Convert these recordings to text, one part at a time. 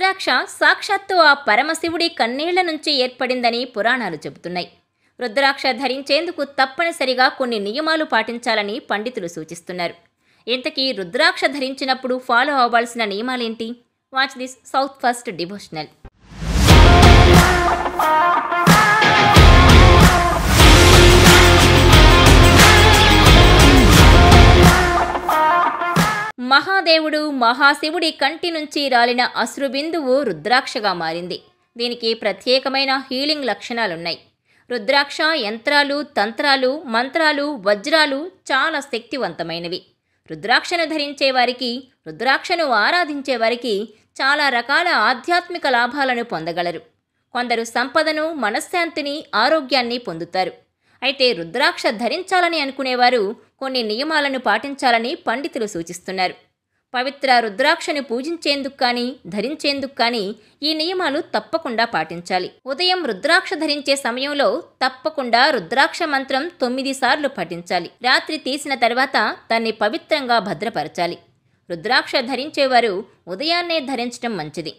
రుద్రాక్ష సాక్షాత్తు ఆ పరమశివుడి కన్నీళ్ల నుంచి ఏర్పడిందని పురాణాలు చెబుతున్నాయి. రుద్రాక్ష ధరించేందుకు తప్పనిసరిగా కొన్ని నియమాలు పాటించాలని పండితులు సూచిస్తున్నారు. ఇంతకీ రుద్రాక్ష ధరించినప్పుడు ఫాలో అవ్వాల్సిన నియమాలేంటి? Watch this South First devotional. మహాదేవుడు మహాశివుడి కంటి నుంచి రాలిన అశ్రుబిందువు రుద్రాక్షగా మారింది. దీనికి ప్రత్యేకమైన హీలింగ్ లక్షణాలున్నాయి. రుద్రాక్ష యంత్రాలు, తంత్రాలు, మంత్రాలు, వజ్రాలు చాలా శక్తివంతమైనవి. రుద్రాక్షను ధరించే వారికి, రుద్రాక్షను ఆరాధించే వారికి చాలా రకాల ఆధ్యాత్మిక లాభాలను పొందగలరు. కొందరు సంపదను, మనశ్శాంతిని, ఆరోగ్యాన్ని పొందుతారు. అయితే రుద్రాక్ష ధరించాలని అనుకునేవారు కొన్ని నియమాలను పాటించాలని పండితులు సూచిస్తున్నారు. పవిత్ర రుద్రాక్షను పూజించేందుకు కానీ, ధరించేందుకు కానీ ఈ నియమాలు తప్పకుండా పాటించాలి. ఉదయం రుద్రాక్ష ధరించే సమయంలో తప్పకుండా రుద్రాక్ష మంత్రం 9 సార్లు పఠించాలి. రాత్రి తీసిన తర్వాత దాన్ని పవిత్రంగా భద్రపరచాలి. రుద్రాక్ష ధరించేవారు ఉదయాన్నే ధరించడం మంచిది.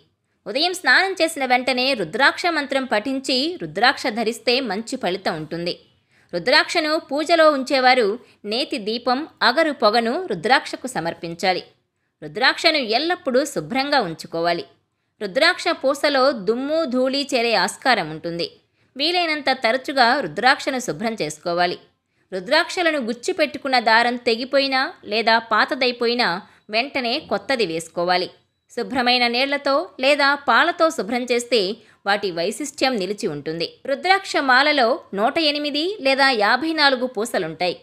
ఉదయం స్నానం చేసిన వెంటనే రుద్రాక్ష మంత్రం పఠించి రుద్రాక్ష ధరిస్తే మంచి ఫలితం ఉంటుంది. రుద్రాక్షను పూజలో ఉంచేవారు నేతి దీపం, అగరు పొగను రుద్రాక్షకు సమర్పించాలి. రుద్రాక్షను ఎల్లప్పుడూ శుభ్రంగా ఉంచుకోవాలి. రుద్రాక్ష పూసలో దుమ్ము, ధూళి చేరే ఆస్కారం ఉంటుంది. వీలైనంత తరచుగా రుద్రాక్షను శుభ్రం చేసుకోవాలి. రుద్రాక్షలను గుచ్చిపెట్టుకున్న దారం తెగిపోయినా లేదా పాతదైపోయినా వెంటనే కొత్తది వేసుకోవాలి. శుభ్రమైన నీళ్లతో లేదా పాలతో శుభ్రం చేస్తే వాటి వైశిష్ట్యం నిలిచి ఉంటుంది. రుద్రాక్ష మాలలో 108 లేదా 54 పూసలుంటాయి.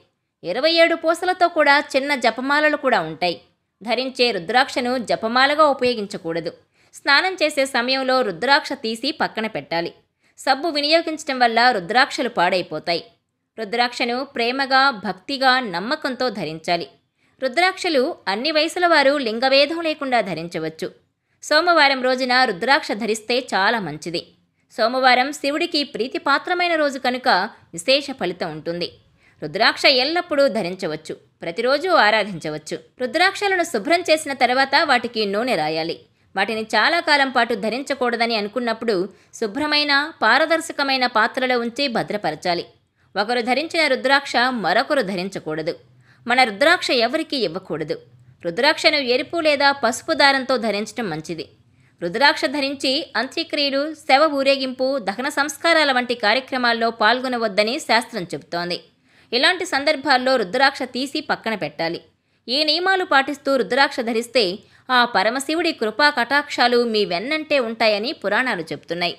27 పూసలతో కూడా చిన్న జపమాలలు కూడా ఉంటాయి. ధరించే రుద్రాక్షను జపమాలగా ఉపయోగించకూడదు. స్నానం చేసే సమయంలో రుద్రాక్ష తీసి పక్కన పెట్టాలి. సబ్బు వినియోగించడం వల్ల రుద్రాక్షలు పాడైపోతాయి. రుద్రాక్షను ప్రేమగా, భక్తిగా, నమ్మకంతో ధరించాలి. రుద్రాక్షలు అన్ని వయసుల వారు లింగభేదం లేకుండా ధరించవచ్చు. సోమవారం రోజున రుద్రాక్ష ధరిస్తే చాలా మంచిది. సోమవారం శివుడికి ప్రీతిపాత్రమైన రోజు కనుక విశేష ఫలితం ఉంటుంది. రుద్రాక్ష ఎల్లప్పుడూ ధరించవచ్చు. ప్రతిరోజు ఆరాధించవచ్చు. రుద్రాక్షలను శుభ్రం చేసిన తర్వాత వాటికి నూనె రాయాలి. వాటిని చాలా కాలం పాటు ధరించకూడదని అనుకున్నప్పుడు శుభ్రమైన, పారదర్శకమైన పాత్రలో ఉంచి భద్రపరచాలి. ఒకరు ధరించిన రుద్రాక్ష మరొకరు ధరించకూడదు. మన రుద్రాక్ష ఎవరికీ ఇవ్వకూడదు. రుద్రాక్షను ఎరుపు లేదా పసుపు దారంతో ధరించడం మంచిది. రుద్రాక్ష ధరించి అంత్యక్రియలు, శవ ఊరేగింపు, దహన సంస్కారాల వంటి కార్యక్రమాల్లో పాల్గొనవద్దని శాస్త్రం చెబుతోంది. ఇలాంటి సందర్భాల్లో రుద్రాక్ష తీసి పక్కన పెట్టాలి. ఈ నియమాలు పాటిస్తూ రుద్రాక్ష ధరిస్తే ఆ పరమశివుడి కృపా కటాక్షాలు మీ వెన్నంటే ఉంటాయని పురాణాలు చెబుతున్నాయి.